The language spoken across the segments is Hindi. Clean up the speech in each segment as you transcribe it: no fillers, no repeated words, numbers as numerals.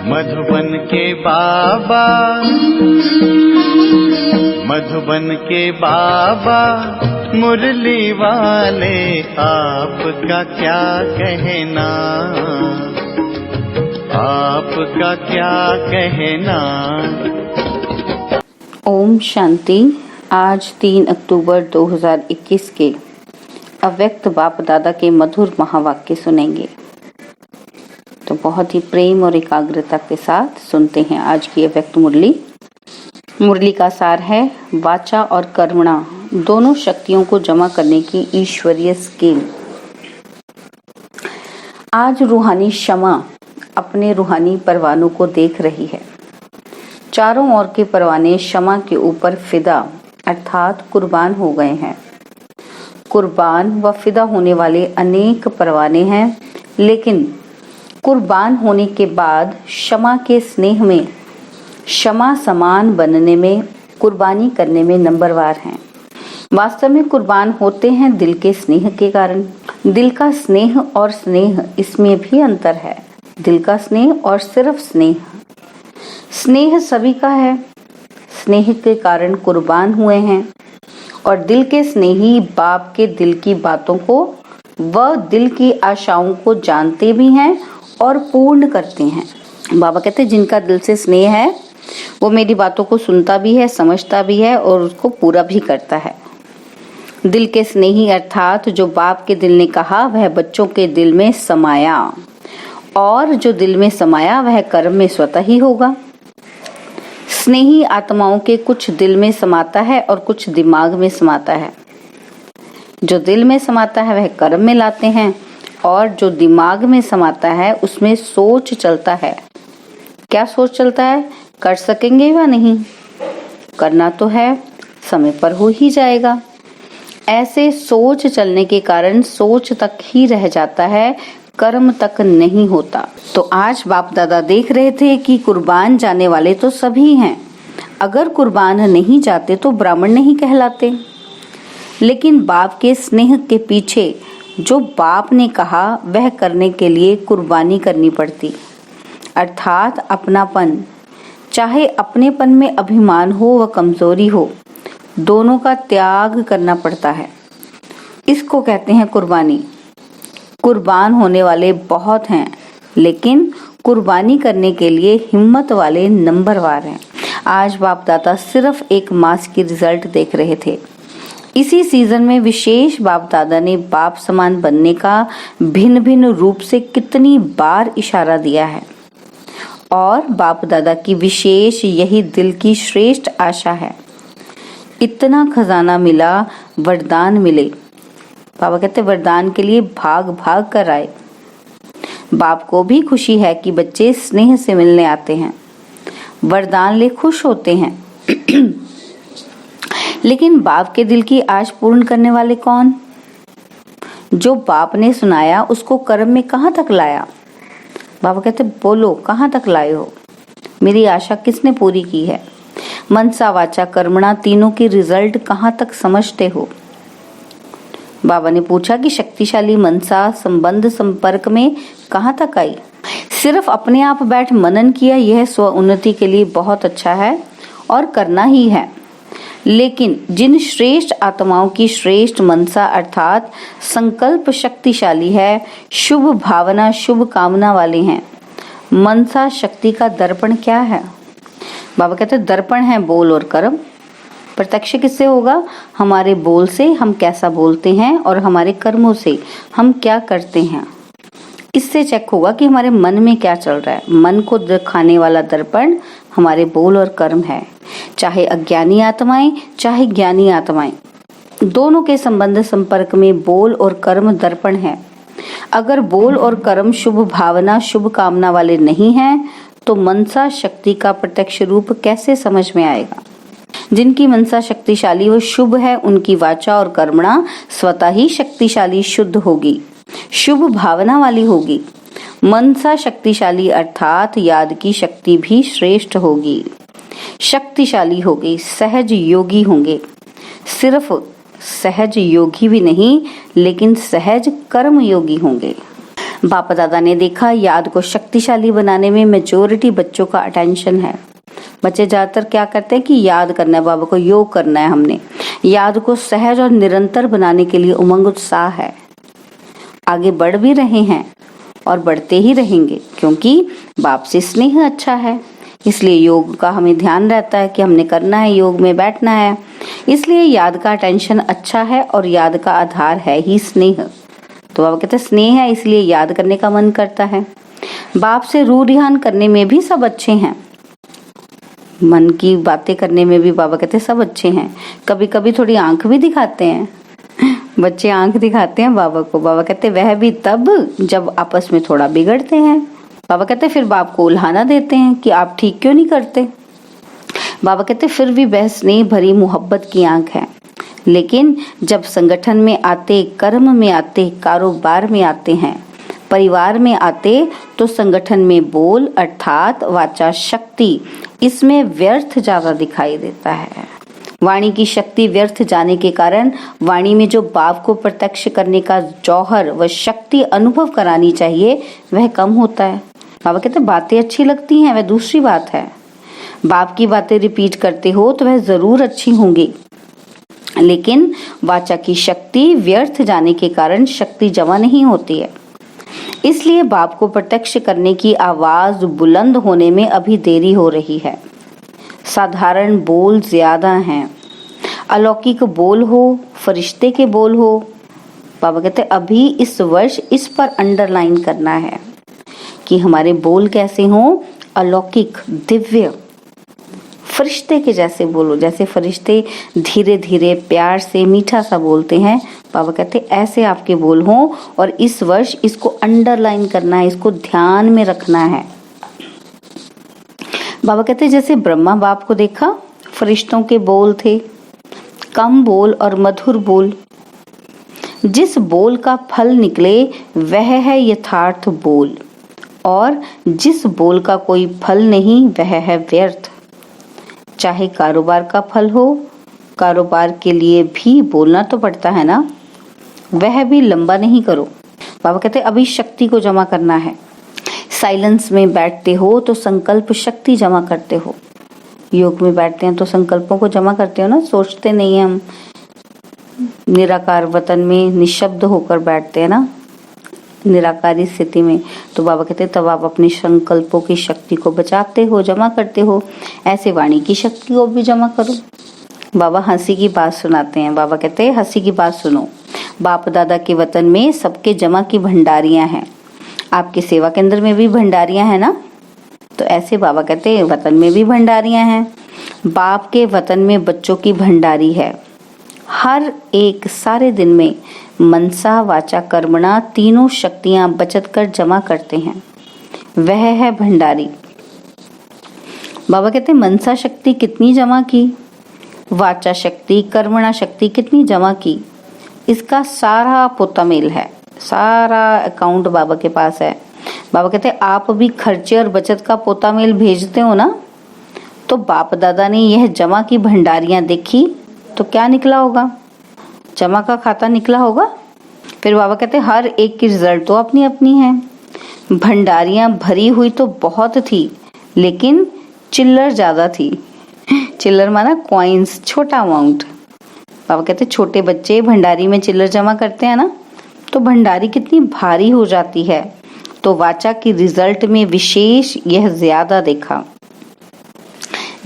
मधुबन के बाबा, मधुबन के बाबा मुरली वाले, आपका क्या कहना, आपका क्या कहना। ओम शांति। आज 3 अक्टूबर 2021 के अव्यक्त बाप दादा के मधुर महावाक्य सुनेंगे। तो बहुत ही प्रेम और एकाग्रता के साथ सुनते हैं आज की अव्यक्त मुरली। मुरली का सार है, वाचा और कर्मणा दोनों शक्तियों को जमा करने की ईश्वरीय स्किल। आज रूहानी क्षमा अपने रूहानी परवानों को देख रही है। चारों ओर के परवाने क्षमा के ऊपर फिदा अर्थात कुर्बान हो गए हैं। कुर्बान व फिदा होने वाले अनेक परवाने हैं, लेकिन कुर्बान होने के बाद क्षमा के स्नेह में, क्षमा समान बनने में, कुर्बानी करने में नंबरवार हैं। वास्तव में कुर्बान होते हैं दिल के स्नेह के कारण। दिल का स्नेह और स्नेह, इसमें भी अंतर है। दिल का स्नेह और सिर्फ स्नेह। स्नेह सभी का है, स्नेह के कारण कुर्बान हुए हैं, और दिल के स्नेही बाप के दिल की बातों को व दिल की आशाओं को जानते भी हैं और पूर्ण करते हैं। बाबा कहते हैं जिनका दिल से स्नेह है वो मेरी बातों को सुनता भी है, समझता भी है और उसको पूरा भी करता है। दिल के स्नेही अर्थात जो बाप के दिल ने कहा वह बच्चों के दिल में समाया, और जो दिल में समाया वह कर्म में स्वतः ही होगा। स्नेही आत्माओं के कुछ दिल में समाता है और कुछ दिमाग में समाता है। जो दिल में समाता है वह कर्म में लाते हैं, और जो दिमाग में समाता है उसमें सोच चलता है। क्या सोच चलता है? कर सकेंगे या नहीं? करना तो है, समय पर हो ही जाएगा। ऐसे सोच चलने के कारण सोच तक ही रह जाता है, कर्म तक नहीं होता। तो आज बाप दादा देख रहे थे कि कुर्बान जाने वाले तो सभी हैं। अगर कुर्बान नहीं जाते तो ब्राह्मण नहीं कहलाते। लेकिन बाप के स्नेह के पीछे जो बाप ने कहा वह करने के लिए कुर्बानी करनी पड़ती, अर्थात अपनापन। चाहे अपनेपन में अभिमान हो व कमजोरी हो, दोनों का त्याग करना पड़ता है। इसको कहते हैं कुर्बानी। कुर्बान होने वाले बहुत हैं, लेकिन कुर्बानी करने के लिए हिम्मत वाले नंबरवार हैं। आज बाप दादा सिर्फ एक मास की रिजल्ट देख रहे थे। इसी सीजन में विशेष बाप दादा ने बाप समान बनने का भिन्न भिन्न रूप से कितनी बार इशारा दिया है, और बाप दादा की विशेष यही दिल की श्रेष्ठ आशा है। इतना खजाना मिला, वरदान मिले। बाबा कहते वरदान के लिए भाग भाग कर आए। बाप को भी खुशी है कि बच्चे स्नेह से मिलने आते हैं, वरदान ले खुश होते हैं। लेकिन बाप के दिल की आश पूर्ण करने वाले कौन? जो बाप ने सुनाया उसको कर्म में कहाँ तक लाया? बाबा कहते बोलो कहाँ तक लाए हो? मेरी आशा किसने पूरी की है? मनसा वाचा कर्मणा तीनों की रिजल्ट कहाँ तक समझते हो? बाबा ने पूछा कि शक्तिशाली मनसा संबंध संपर्क में कहाँ तक आई? सिर्फ अपने आप बैठ मनन किया, यह स्व उन्नति के लिए बहुत अच्छा है और करना ही है। लेकिन जिन श्रेष्ठ आत्माओं की श्रेष्ठ मनसा अर्थात संकल्प शक्तिशाली है, शुभ भावना शुभ कामना वाले हैं, मनसा शक्ति का दर्पण क्या है? बाबा कहते हैं दर्पण है बोल और कर्म। प्रत्यक्ष किससे होगा? हमारे बोल से हम कैसा बोलते हैं और हमारे कर्मों से हम क्या करते हैं। इससे चेक होगा कि हमारे मन में क्या चल रहा है। मन को दिखाने वाला दर्पण हमारे बोल और कर्म है। चाहे अज्ञानी आत्माएं चाहे ज्ञानी आत्माएं, दोनों के संबंध संपर्क में बोल और कर्म दर्पण है। अगर बोल और कर्म शुभ भावना शुभ कामना वाले नहीं हैं, तो मनसा शक्ति का प्रत्यक्ष रूप कैसे समझ में आएगा? जिनकी मनसा शक्तिशाली व शुभ है, उनकी वाचा और कर्मणा स्वतः ही शक्तिशाली शुद्ध होगी, शुभ भावना वाली होगी। मनसा शक्तिशाली अर्थात याद की शक्ति भी श्रेष्ठ होगी, शक्तिशाली होगी, सहज योगी होंगे। सिर्फ सहज योगी भी नहीं, लेकिन सहज कर्म योगी होंगे। बाप दादा ने देखा याद को शक्तिशाली बनाने में मेजॉरिटी बच्चों का अटेंशन है। बच्चे ज्यादातर क्या करते हैं कि याद करना है, बाबा को योग करना है, हमने याद को सहज और निरंतर बनाने के लिए उमंग उत्साह है। आगे बढ़ भी रहे हैं और बढ़ते ही रहेंगे, क्योंकि बाप से स्नेह अच्छा है। इसलिए योग का हमें ध्यान रहता है कि हमने करना है, योग में बैठना है। इसलिए याद का अटेंशन अच्छा है और याद का आधार है ही स्नेह। तो बाबा कहते हैं स्नेह है, इसलिए याद करने का मन करता है। बाप से रूह रिहान करने में भी सब अच्छे हैं, मन की बातें करने में भी बाबा कहते हैं सब अच्छे हैं। कभी कभी थोड़ी आंख भी दिखाते हैं, बच्चे आंख दिखाते हैं बाबा को। बाबा कहते वह भी तब जब आपस में थोड़ा बिगड़ते हैं। बाबा कहते फिर बाप को उल्हाना देते हैं कि आप ठीक क्यों नहीं करते। बाबा कहते फिर भी वह स्नेह भरी मोहब्बत की आंख है। लेकिन जब संगठन में आते, कर्म में आते, कारोबार में आते हैं, परिवार में आते, तो संगठन में बोल अर्थात वाचा शक्ति, इसमें व्यर्थ ज्यादा दिखाई देता है। वाणी की शक्ति व्यर्थ जाने के कारण वाणी में जो बाप को प्रत्यक्ष करने का जौहर व शक्ति अनुभव करानी चाहिए वह कम होता है। बाबा कहते बातें अच्छी लगती हैं, वह दूसरी बात है। बाप की बातें रिपीट करते हो तो वह जरूर अच्छी होंगी, लेकिन वाचा की शक्ति व्यर्थ जाने के कारण शक्ति जमा नहीं होती है। इसलिए बाप को प्रत्यक्ष करने की आवाज बुलंद होने में अभी देरी हो रही है। साधारण बोल ज्यादा हैं, अलौकिक बोल हो, फरिश्ते के बोल हो। बाबा कहते अभी इस वर्ष इस पर अंडरलाइन करना है कि हमारे बोल कैसे हों, अलौकिक, दिव्य, फरिश्ते के जैसे बोलो। जैसे फरिश्ते धीरे धीरे प्यार से मीठा सा बोलते हैं, बाबा कहते ऐसे आपके बोल हों। और इस वर्ष इसको अंडरलाइन करना है, इसको ध्यान में रखना है। बाबा कहते जैसे ब्रह्मा बाप को देखा, फरिश्तों के बोल थे, कम बोल और मधुर बोल। जिस बोल का फल निकले वह है यथार्थ बोल, और जिस बोल का कोई फल नहीं वह है व्यर्थ। चाहे कारोबार का फल हो, कारोबार के लिए भी बोलना तो पड़ता है ना, वह भी लंबा नहीं करो। बाबा कहते अभी शक्ति को जमा करना है। साइलेंस में बैठते हो तो संकल्प शक्ति जमा करते हो। योग में बैठते हैं तो संकल्पों को जमा करते हो ना, सोचते नहीं है हम। निराकार वतन में निशब्द होकर बैठते हैं ना, निराकारी स्थिति में। तो बाबा कहते तब आप अपने संकल्पों की शक्ति को बचाते हो, जमा करते हो। ऐसे वाणी की शक्ति को भी जमा करो। बाबा हंसी की बात सुनाते हैं। बाबा कहते हैं हंसी की बात सुनो। बाप दादा के वतन में सबके जमा की भंडारियां हैं। आपके सेवा केंद्र में भी भंडारियां हैं ना, तो ऐसे बाबा कहते हैं वतन में भी भंडारियां हैं। बाप के वतन में बच्चों की भंडारी है। हर एक सारे दिन में मनसा वाचा कर्मणा तीनों शक्तियां बचत कर जमा करते हैं, वह है भंडारी। बाबा कहते हैं मनसा शक्ति कितनी जमा की, वाचा शक्ति, कर्मणा शक्ति कितनी जमा की, इसका सारा पोतामेल है, सारा अकाउंट बाबा के पास है। बाबा कहते हैं आप भी खर्चे और बचत का पोतामेल भेजते हो ना, तो बाप दादा ने यह जमा की भंडारियां देखी तो क्या निकला होगा, जमा का खाता निकला होगा। फिर बाबा कहते हैं हर एक की रिजल्ट तो अपनी अपनी है। भंडारियां भरी हुई तो बहुत थी, लेकिन चिल्लर ज्यादा थी। चिल्लर माना कॉइन्स, छोटा अमाउंट। बाबा कहते हैं छोटे बच्चे भंडारी में चिल्लर जमा करते हैं ना, तो भंडारी कितनी भारी हो जाती है। तो वाचा की रिजल्ट में विशेष यह ज्यादा देखा।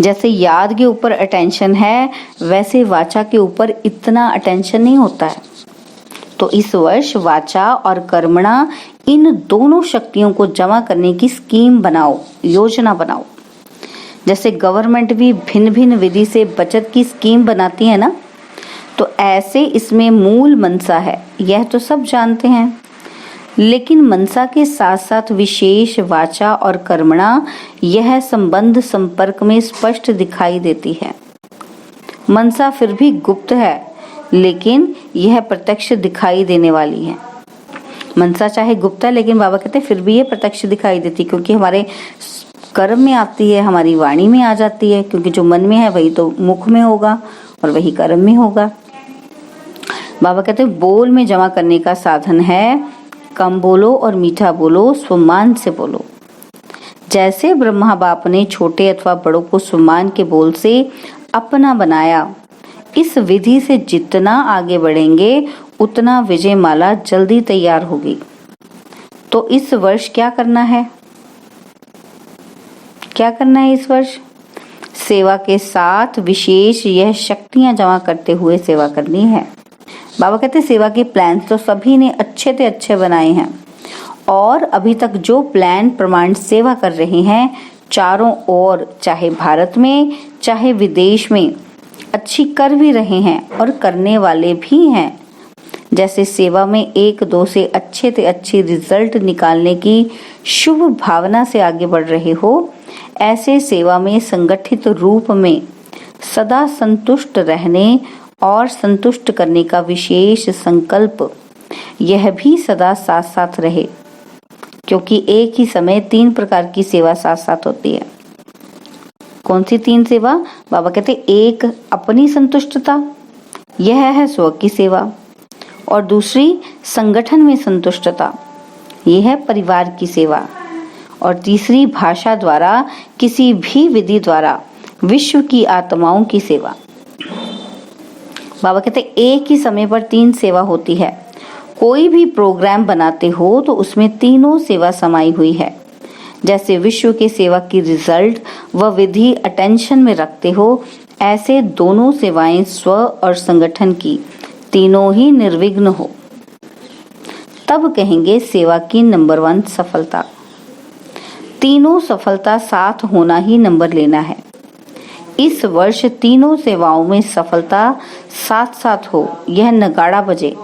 जैसे याद के ऊपर अटेंशन है, वैसे वाचा के ऊपर इतना अटेंशन नहीं होता है। तो इस वर्ष वाचा और कर्मणा इन दोनों शक्तियों को जमा करने की स्कीम बनाओ, योजना बनाओ। जैसे गवर्नमेंट भी भिन्न भिन्न विधि से बचत की स्कीम बनाती है ना, तो ऐसे इसमें मूल मनसा है, यह तो सब जानते हैं। लेकिन मनसा के साथ साथ विशेष वाचा और कर्मणा, यह संबंध संपर्क में स्पष्ट दिखाई देती है। मनसा फिर भी गुप्त है, लेकिन यह प्रत्यक्ष दिखाई देने वाली है। मनसा चाहे गुप्त है, लेकिन बाबा कहते हैं फिर भी ये प्रत्यक्ष दिखाई देती, क्योंकि हमारे कर्म में आती है, हमारी वाणी में आ जाती है। क्योंकि जो मन में है वही तो मुख में होगा और वही कर्म में होगा। बाबा कहते हैं बोल में जमा करने का साधन है कम बोलो और मीठा बोलो, सम्मान से बोलो। जैसे ब्रह्मा बाप ने छोटे अथवा बड़ों को सम्मान के बोल से अपना बनाया, इस विधि से जितना आगे बढ़ेंगे उतना विजय माला जल्दी तैयार होगी। तो इस वर्ष क्या करना है? क्या करना है इस वर्ष? सेवा के साथ विशेष यह शक्तियां जमा करते हुए सेवा करनी है। बाबा कहते सेवा के प्लान तो सभी ने अच्छे से अच्छे बनाए हैं और अभी तक जो प्लान प्रमाण सेवा कर रहे हैं चारों ओर, चाहे भारत में चाहे विदेश में, अच्छी कर भी रहे हैं और करने वाले भी हैं। जैसे सेवा में एक दो से अच्छे रिजल्ट निकालने की शुभ भावना से आगे बढ़ रहे हो, ऐसे सेवा में संगठित रूप में सदा संतुष्ट रहने और संतुष्ट करने का विशेष संकल्प यह भी सदा साथ साथ रहे, क्योंकि एक ही समय 3 प्रकार की सेवा साथ साथ होती है। कौन सी 3 सेवा? बाबा कहते एक अपनी संतुष्टता, यह है स्व की सेवा, और दूसरी संगठन में संतुष्टता, यह है परिवार की सेवा, और तीसरी भाषा द्वारा किसी भी विधि द्वारा विश्व की आत्माओं की सेवा। बाबा कहते एक ही समय पर 3 सेवा होती है। कोई भी प्रोग्राम बनाते हो तो उसमें तीनों सेवा समाई हुई है। जैसे विश्व के सेवा की रिजल्ट व विधि अटेंशन में रखते हो, ऐसे दोनों सेवाएं स्व और संगठन की तीनों ही निर्विघ्न हो, तब कहेंगे सेवा की नंबर 1 सफलता। तीनों सफलता साथ होना ही नंबर लेना है। इस वर्ष तीनों सेवाओं में सफलता साथ साथ हो, यह नगाड़ा बजे।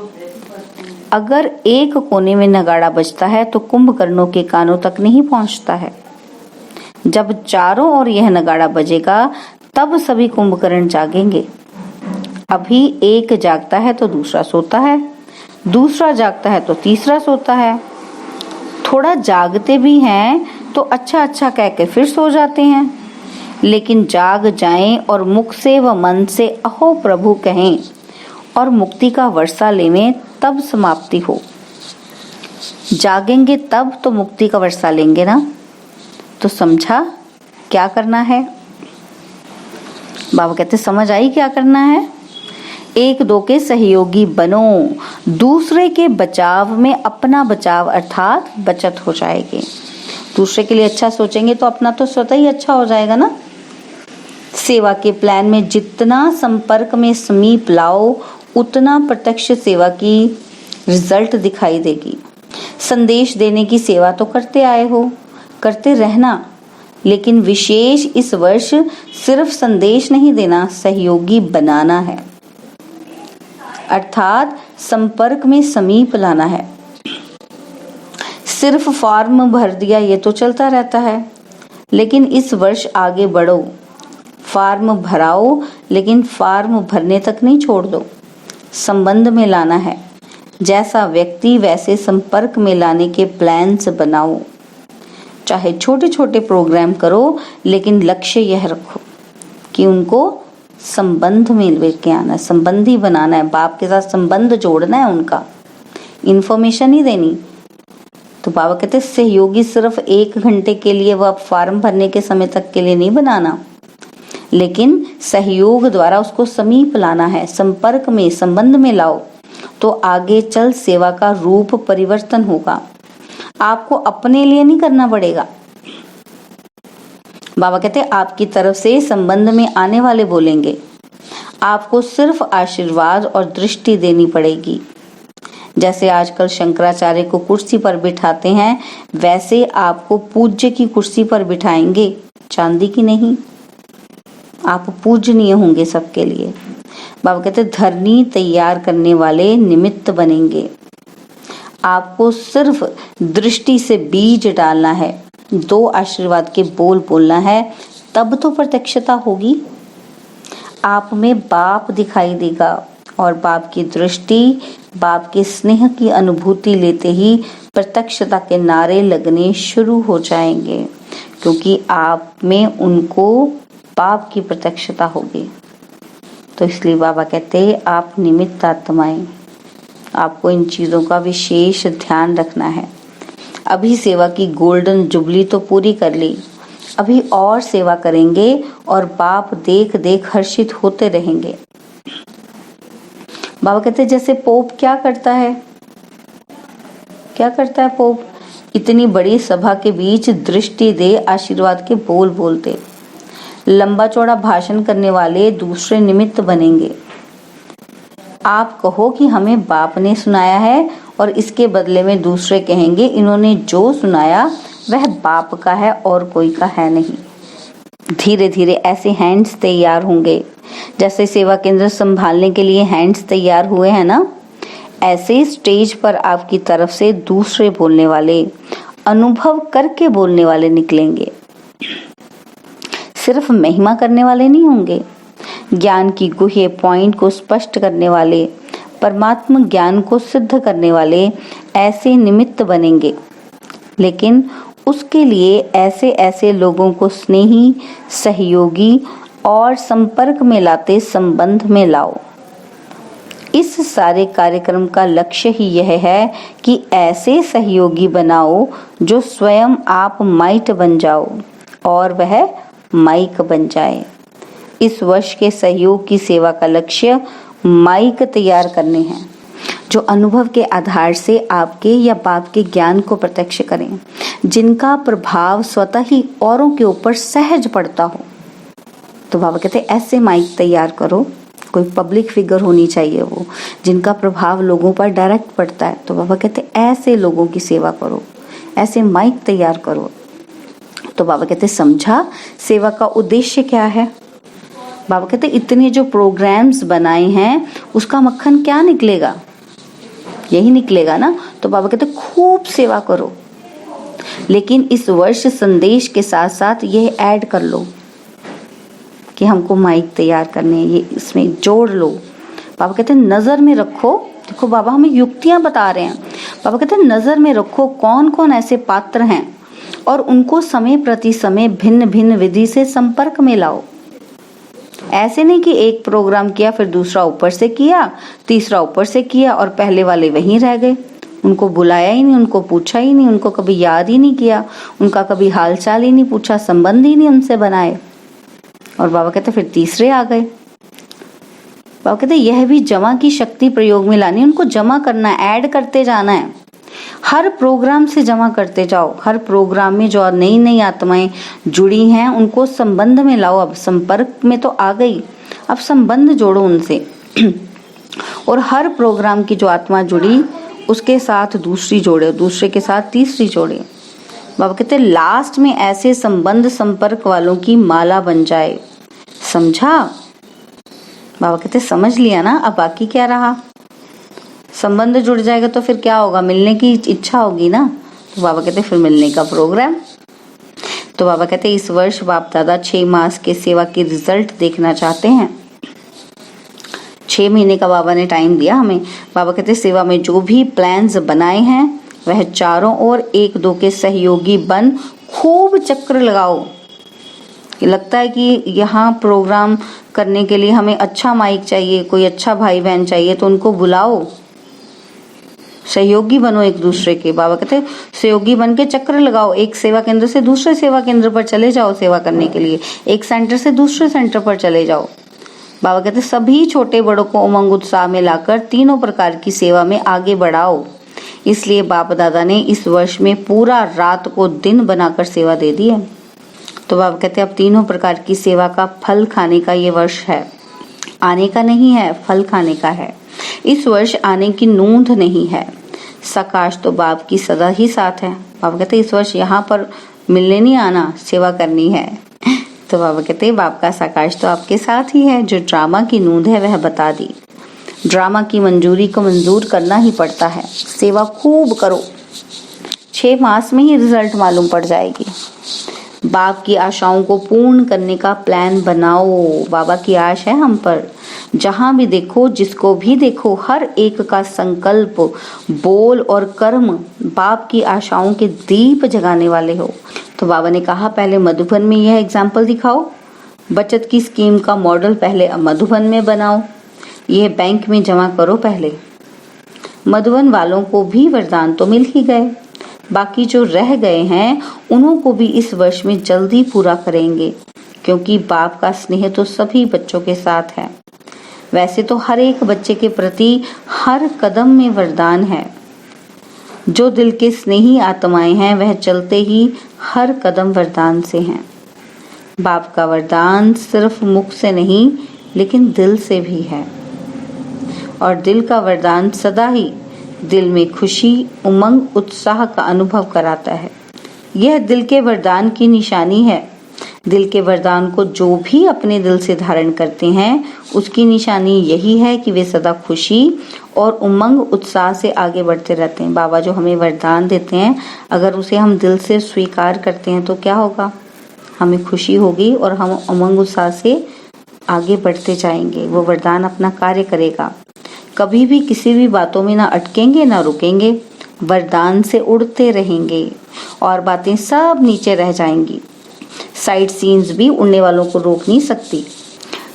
अगर एक कोने में नगाड़ा बजता है तो कुंभकर्णों के कानों तक नहीं पहुंचता है। जब चारों ओर यह नगाड़ा बजेगा तब सभी कुंभकर्ण जागेंगे। अभी एक जागता है तो दूसरा सोता है, दूसरा जागता है तो तीसरा सोता है, थोड़ा जागते भी हैं तो अच्छा कह के फिर सो जाते हैं। लेकिन जाग जाएं और मुख से व मन से अहो प्रभु कहें और मुक्ति का वर्षा लेवें, तब समाप्ति हो। जागेंगे तब तो मुक्ति का वर्षा लेंगे ना। तो समझा क्या करना है? बाबा कहते समझ आई क्या करना है? एक दो के सहयोगी बनो, दूसरे के बचाव में अपना बचाव अर्थात बचत हो जाएगी। दूसरे के लिए अच्छा सोचेंगे तो अपना तो स्वतः ही अच्छा हो जाएगा ना। सेवा के प्लान में जितना संपर्क में समीप लाओ उतना प्रत्यक्ष सेवा की रिजल्ट दिखाई देगी। संदेश देने की सेवा तो करते आए हो, करते रहना, लेकिन विशेष इस वर्ष सिर्फ संदेश नहीं देना, सहयोगी बनाना है, अर्थात संपर्क में समीप लाना है। सिर्फ फॉर्म भर दिया ये तो चलता रहता है, लेकिन इस वर्ष आगे बढ़ो, फॉर्म भराओ, लेकिन फॉर्म भरने तक नहीं छोड़ दो, संबंध में लाना है। जैसा व्यक्ति वैसे संपर्क में लाने के प्लान्स बनाओ। चाहे छोटे छोटे प्रोग्राम करो, लेकिन लक्ष्य यह रखो कि उनको संबंध में लेके आना है, संबंधी बनाना है, बाप के साथ संबंध जोड़ना है, उनका इन्फॉर्मेशन ही देनी। तो बाबा कहते सहयोगी सिर्फ 1 घंटे के लिए वह फॉर्म भरने के समय तक के लिए नहीं बनाना, लेकिन सहयोग द्वारा उसको समीप लाना है, संपर्क में संबंध में लाओ, तो आगे चल सेवा का रूप परिवर्तन होगा। आपको अपने लिए नहीं करना पड़ेगा। बाबा कहते आपकी तरफ से संबंध में आने वाले बोलेंगे, आपको सिर्फ आशीर्वाद और दृष्टि देनी पड़ेगी। जैसे आजकल शंकराचार्य को कुर्सी पर बिठाते हैं, वैसे आपको पूज्य की कुर्सी पर बिठाएंगे, चांदी की नहीं। आप पूजनीय होंगे सबके लिए। बाबा कहते धरनी तैयार करने वाले निमित्त बनेंगे। आपको सिर्फ दृष्टि से बीज डालना है, 2 आशीर्वाद के बोल बोलना है, तब तो प्रत्यक्षता होगी। आप में बाप दिखाई देगा और बाप की दृष्टि, बाप के स्नेह की अनुभूति लेते ही प्रत्यक्षता के नारे लगने शुरू हो जाएंगे, क्योंकि आप में उनको बाप की प्रत्यक्षता होगी। तो इसलिए बाबा कहते आप निमित्त आत्माएं, आपको इन चीजों का विशेष ध्यान रखना है। अभी सेवा की गोल्डन जुबली तो पूरी कर ली, अभी और सेवा करेंगे और बाप देख देख हर्षित होते रहेंगे। बाबा कहते जैसे पोप क्या करता है, क्या करता है पोप? इतनी बड़ी सभा के बीच दृष्टि दे आशीर्वाद के बोल बोलते। लंबा चौड़ा भाषण करने वाले दूसरे निमित्त बनेंगे। आप कहो कि हमें बाप ने सुनाया है और इसके बदले में दूसरे कहेंगे इन्होंने जो सुनाया वह बाप का है और कोई का है नहीं। धीरे धीरे ऐसे हैंड्स तैयार होंगे जैसे सेवा केंद्र संभालने के लिए हैंड्स तैयार हुए हैं ना, ऐसे स्टेज पर आपकी तरफ से दूसरे बोलने वाले, अनुभव करके बोलने वाले निकलेंगे। सिर्फ महिमा करने वाले नहीं होंगे, ज्ञान की गुहे पॉइंट को स्पष्ट करने वाले, परमात्मा ज्ञान को सिद्ध करने वाले ऐसे निमित्त बनेंगे। लेकिन उसके लिए ऐसे ऐसे लोगों को स्नेही, सहयोगी और संपर्क में लाते संबंध में लाओ। इस सारे कार्यक्रम का लक्ष्य ही यह है कि ऐसे सहयोगी बनाओ जो स्वयं आप माइट बन जाओ और वह माइक बन जाए। इस वर्ष के सहयोग की सेवा का लक्ष्य माइक तैयार करने हैं जो अनुभव के आधार से आपके या बाप के ज्ञान को प्रत्यक्ष करें, जिनका प्रभाव स्वतः ही औरों के ऊपर सहज पड़ता हो। तो बाबा कहते ऐसे माइक तैयार करो, कोई पब्लिक फिगर होनी चाहिए वो, जिनका प्रभाव लोगों पर डायरेक्ट पड़ता है। तो बाबा कहते ऐसे लोगों की सेवा करो, ऐसे माइक तैयार करो। तो बाबा कहते समझा सेवा का उद्देश्य क्या है? बाबा कहते इतने जो प्रोग्राम्स बनाए हैं उसका मक्खन क्या निकलेगा? यही निकलेगा ना। तो बाबा कहते खूब सेवा करो, लेकिन इस वर्ष संदेश के साथ साथ यह ऐड कर लो कि हमको माइक तैयार करने, ये इसमें जोड़ लो। बाबा कहते हैं नजर में रखो, देखो बाबा हमें युक्तियां बता रहे हैं। बाबा कहते हैं नजर में रखो कौन कौन ऐसे पात्र हैं और उनको समय प्रति समय भिन्न भिन्न विधि से संपर्क में लाओ। ऐसे नहीं कि एक प्रोग्राम किया फिर दूसरा ऊपर से किया, तीसरा ऊपर से किया और पहले वाले वहीं रह गए। उनको बुलाया ही नहीं, उनको पूछा ही नहीं, उनको कभी याद ही नहीं किया, उनका कभी हालचाल ही नहीं पूछा, संबंध ही नहीं उनसे बनाए। और बाबा कहते फिर तीसरे आ गए। बाबा कहते यह भी जमा की शक्ति प्रयोग में लानी, उनको जमा करना, ऐड करते जाना है। हर प्रोग्राम से जमा करते जाओ। हर प्रोग्राम में जो नई नई आत्माएं जुड़ी हैं उनको संबंध में लाओ। अब संपर्क में तो आ गई, अब संबंध जोड़ो उनसे। और हर प्रोग्राम की जो आत्मा जुड़ी उसके साथ दूसरी जोड़े, दूसरे के साथ तीसरी जोड़े। बाबा कहते लास्ट में ऐसे संबंध संपर्क वालों की माला बन जाए। समझा? बाबा कहते समझ लिया ना, अब बाकी क्या रहा? संबंध जुड़ जाएगा तो फिर क्या होगा? मिलने की इच्छा होगी ना। तो बाबा कहते फिर मिलने का प्रोग्राम। तो बाबा कहते इस वर्ष बाप दादा 6 मास के सेवा के रिजल्ट देखना चाहते हैं। 6 महीने का बाबा ने टाइम दिया हमें। बाबा कहते सेवा में जो भी प्लान्स बनाए हैं वह चारों ओर 1-2 के सहयोगी बन खूब चक्कर लगाओ। लगता है कि यहाँ प्रोग्राम करने के लिए हमें अच्छा माइक चाहिए, कोई अच्छा भाई बहन चाहिए, तो उनको बुलाओ, सहयोगी बनो एक दूसरे के। बाबा कहते सहयोगी बन के चक्कर लगाओ, एक सेवा केंद्र से दूसरे सेवा केंद्र पर चले जाओ सेवा करने के लिए, एक सेंटर से दूसरे सेंटर पर चले जाओ। बाबा कहते सभी छोटे बड़ों को उमंग उत्साह में लाकर तीनों प्रकार की सेवा में आगे बढ़ाओ। इसलिए बाप दादा ने इस वर्ष में पूरा रात को दिन बनाकर सेवा दे दी है। तो बाबा कहते अब तीनों प्रकार की सेवा का फल खाने का ये वर्ष है, आने का नहीं है, फल खाने का है। इस वर्ष आने की नोंद नहीं है। सकाश तो बाप की सदा ही साथ है। बाबा कहते इस वर्ष यहाँ पर मिलने नहीं आना, सेवा करनी है। तो बाबा कहते बाप का सकाश तो आपके साथ ही है। जो ड्रामा की नोंद है वह बता दी। ड्रामा की मंजूरी को मंजूर करना ही पड़ता है। सेवा खूब करो, 6 मास में ही रिजल्ट मालूम पड़ जाएगी। बाप की आशाओं को पूर्ण करने का प्लान बनाओ। बाबा की आश है हम पर। जहां भी देखो, जिसको भी देखो, हर एक का संकल्प, बोल और कर्म बाप की आशाओं के दीप जगाने वाले हो। तो बाबा ने कहा पहले मधुबन में यह एग्जाम्पल दिखाओ, बचत की स्कीम का मॉडल पहले मधुबन में बनाओ, यह बैंक में जमा करो पहले। मधुबन वालों को भी वरदान तो मिल ही गए, बाकी जो रह गए हैं उन्हों को भी इस वर्ष में जल्दी पूरा करेंगे, क्योंकि बाप का स्नेह तो सभी बच्चों के साथ है। वैसे तो हर एक बच्चे के प्रति हर कदम में वरदान है। जो दिल के स्नेही आत्माएं हैं वह चलते ही हर कदम वरदान से हैं। बाप का वरदान सिर्फ मुख से नहीं लेकिन दिल से भी है, और दिल का वरदान सदा ही दिल में खुशी, उमंग, उत्साह का अनुभव कराता है। यह दिल के वरदान की निशानी है। दिल के वरदान को जो भी अपने दिल से धारण करते हैं उसकी निशानी यही है कि वे सदा खुशी और उमंग, उत्साह से आगे बढ़ते रहते हैं। बाबा जो हमें वरदान देते हैं, अगर उसे हम दिल से स्वीकार करते हैं तो क्या होगा? हमें खुशी होगी और हम उमंग, उत्साह से आगे बढ़ते जाएंगे। वो वरदान अपना कार्य करेगा। कभी भी किसी भी बातों में ना अटकेंगे ना रुकेंगे, वरदान से उड़ते रहेंगे और बातें सब नीचे रह जाएंगी। साइड सीन्स भी उड़ने वालों को रोक नहीं सकती।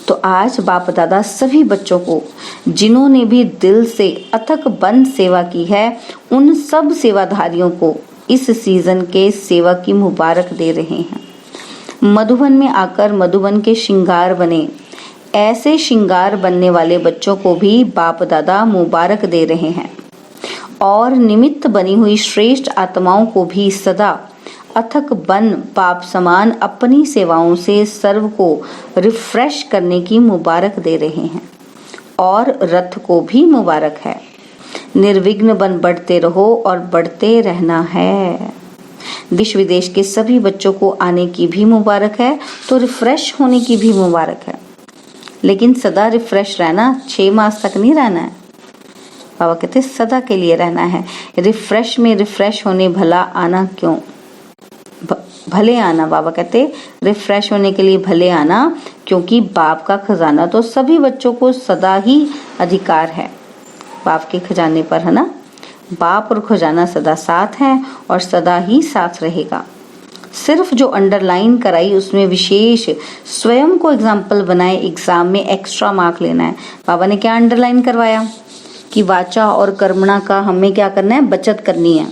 तो आज बाप दादा सभी बच्चों को, जिन्होंने भी दिल से अथक बंद सेवा की है, उन सब सेवाधारियों को इस सीजन के सेवा की मुबारक दे रहे हैं। मधुबन में आकर मधुबन के श्रृंगार बने, ऐसे श्रृंगार बनने वाले बच्चों को भी बाप दादा मुबारक दे रहे हैं, और निमित्त बनी हुई श्रेष्ठ आत्माओं को भी सदा अथक बन बाप समान अपनी सेवाओं से सर्व को रिफ्रेश करने की मुबारक दे रहे हैं। और रथ को भी मुबारक है। निर्विघ्न बन बढ़ते रहो और बढ़ते रहना है। देश विदेश के सभी बच्चों को आने की भी मुबारक है, तो रिफ्रेश होने की भी मुबारक है। लेकिन सदा रिफ्रेश रहना, 6 मास तक नहीं रहना है। बाबा कहते सदा के लिए रहना है। रिफ्रेश में रिफ्रेश होने भला आना क्यों? भले आना। बाबा कहते रिफ्रेश होने के लिए भले आना, क्योंकि बाप का खजाना तो सभी बच्चों को सदा ही अधिकार है। बाप के खजाने पर, है ना? बाप और खजाना सदा साथ हैं और सदा ही साथ रहेगा। सिर्फ जो अंडरलाइन कराई उसमें विशेष स्वयं को एग्जाम्पल बनाए, एग्जाम में एक्स्ट्रा मार्क लेना है। बाबा ने क्या अंडरलाइन करवाया कि वाचा और कर्मणा का हमें क्या करना है? बचत करनी है।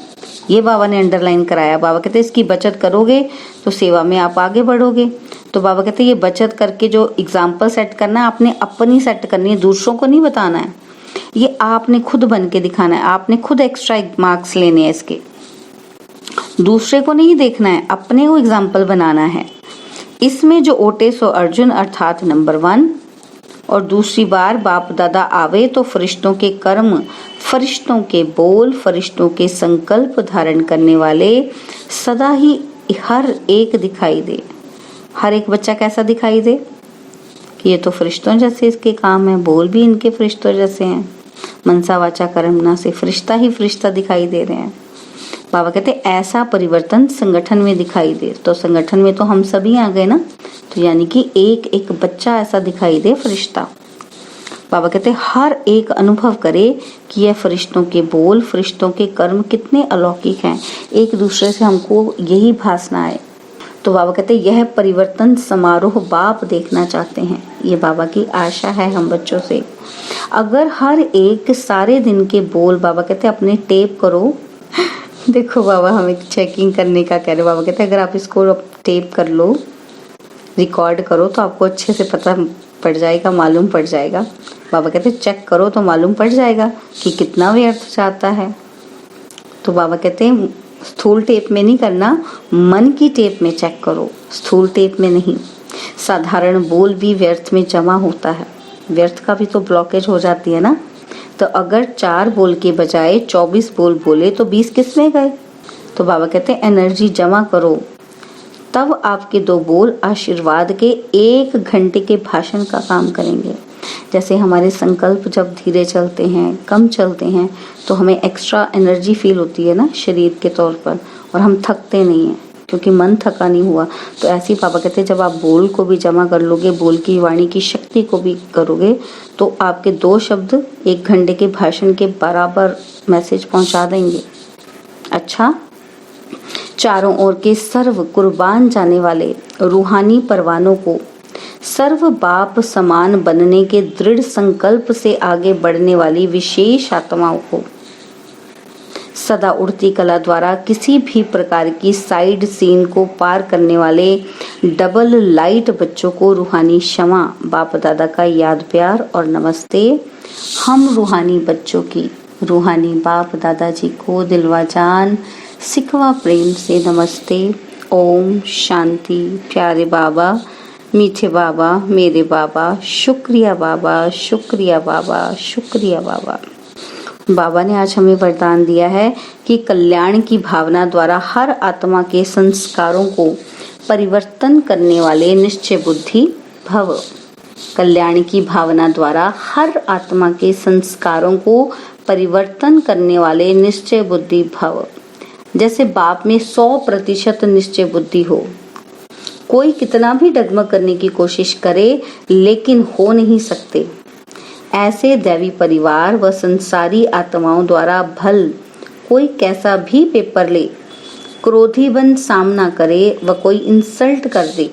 ये बाबा ने अंडरलाइन कराया। बाबा कहते इसकी बचत करोगे तो सेवा में आप आगे बढ़ोगे। तो बाबा कहते ये बचत करके जो एग्जाम्पल सेट करना है, आपने अपनी सेट करनी है, दूसरों को नहीं बताना है। ये आपने खुद बन के दिखाना है, आपने खुद एक्स्ट्रा मार्क्स लेने हैं इसके, दूसरे को नहीं देखना है, अपने को एग्जाम्पल बनाना है। इसमें जो ओटे सो अर्जुन अर्थात नंबर 1, और दूसरी बार बाप दादा आवे तो फरिश्तों के कर्म, फरिश्तों के बोल, फरिश्तों के संकल्प धारण करने वाले सदा ही हर एक दिखाई दे। हर एक बच्चा कैसा दिखाई दे कि ये तो फरिश्तों जैसे इसके काम है, बोल भी इनके फरिश्तों जैसे हैं, मनसा वाचा कर्मणा से फरिश्ता ही फरिश्ता दिखाई दे रहे हैं। बाबा कहते ऐसा परिवर्तन संगठन में दिखाई दे। तो संगठन में तो हम सभी आ गए ना, तो यानी कि एक एक बच्चा ऐसा दिखाई दे फरिश्ता। बाबा कहते हर एक अनुभव करे कि यह फरिश्तों के बोल, फरिश्तों के कर्म कितने अलौकिक हैं, एक दूसरे से हमको यही भासना है। तो बाबा कहते यह परिवर्तन समारोह बाप देखना चाहते हैं। ये बाबा की आशा है हम बच्चों से। अगर हर एक सारे दिन के बोल, बाबा कहते अपने टेप करो। देखो बाबा हमें चेकिंग करने का कह रहे। बाबा कहते अगर आप इसको टेप कर लो, रिकॉर्ड करो, तो आपको अच्छे से पता पड़ जाएगा, मालूम पड़ जाएगा। बाबा कहते चेक करो तो मालूम पड़ जाएगा कि कितना व्यर्थ जाता है। तो बाबा कहते हैं स्थूल टेप में नहीं करना, मन की टेप में चेक करो, स्थूल टेप में नहीं। साधारण बोल भी व्यर्थ में जमा होता है, व्यर्थ का भी तो ब्लॉकेज हो जाती है ना। तो अगर 4 बोल के बजाय 24 बोल बोले तो 20 किस में गए? तो बाबा कहते हैं एनर्जी जमा करो, तब आपके 2 बोल आशीर्वाद के 1 घंटे के भाषण का काम करेंगे। जैसे हमारे संकल्प जब धीरे चलते हैं, कम चलते हैं, तो हमें एक्स्ट्रा एनर्जी फील होती है ना शरीर के तौर पर, और हम थकते नहीं हैं क्योंकि मन थका नहीं हुआ। तो ऐसे ही पापा कहते हैं जब आप बोल को भी जमा कर लोगे, बोल की वाणी की शक्ति को भी करोगे, तो आपके 2 शब्द 1 घंटे के भाषण के बराबर मैसेज पहुंचा देंगे। अच्छा, चारों ओर के सर्व कुर्बान जाने वाले रूहानी परवानों को, सर्व बाप समान बनने के दृढ़ संकल्प से आगे बढ़ने वाली विशेष आत्माओं को सदा उड़ती कला द्वारा किसी भी प्रकार की साइड सीन को पार करने वाले डबल लाइट बच्चों को रूहानी क्षमा, बाप दादा का याद प्यार और नमस्ते। हम रूहानी बच्चों की रूहानी बाप दादाजी को दिलवा जान सिखवा प्रेम से नमस्ते। ओम शांति। प्यारे बाबा, मीठे बाबा, मेरे बाबा, शुक्रिया बाबा, शुक्रिया बाबा, शुक्रिया बाबा। बाबा ने आज हमें वरदान दिया है कि कल्याण की भावना द्वारा हर आत्मा के संस्कारों को परिवर्तन करने वाले निश्चय बुद्धि भव। कल्याण की भावना द्वारा हर आत्मा के संस्कारों को परिवर्तन करने वाले निश्चय बुद्धि भव। जैसे बाप में 100% निश्चय बुद्धि हो। कोई कितना भी डगमग करने की कोशिश करे लेकिन हो नहीं सकते। ऐसे दैवी परिवार व संसारी आत्माओं द्वारा भल कोई कैसा भी पेपर ले, क्रोधी बन सामना करे व कोई इंसल्ट कर दे,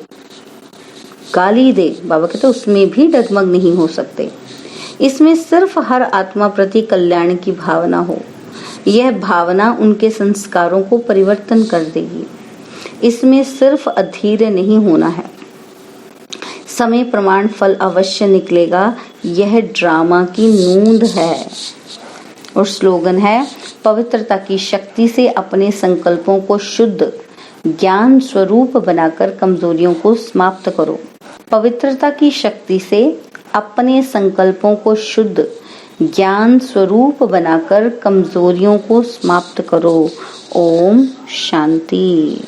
गाली दे, बाबा कहते उसमें भी डगमग नहीं हो सकते। इसमें सिर्फ हर आत्मा प्रति कल्याण की भावना हो। यह भावना उनके संस्कारों को परिवर्तन कर देगी। इसमें सिर्फ अधीर नहीं होना है। समय प्रमाण फल अवश्य निकलेगा। यह ड्रामा की नूंद है। और स्लोगन है, पवित्रता की शक्ति से अपने संकल्पों को शुद्ध ज्ञान स्वरूप बनाकर कमजोरियों को समाप्त करो। पवित्रता की शक्ति से अपने संकल्पों को शुद्ध ज्ञान स्वरूप बनाकर कमजोरियों को समाप्त करो। ओम शांति।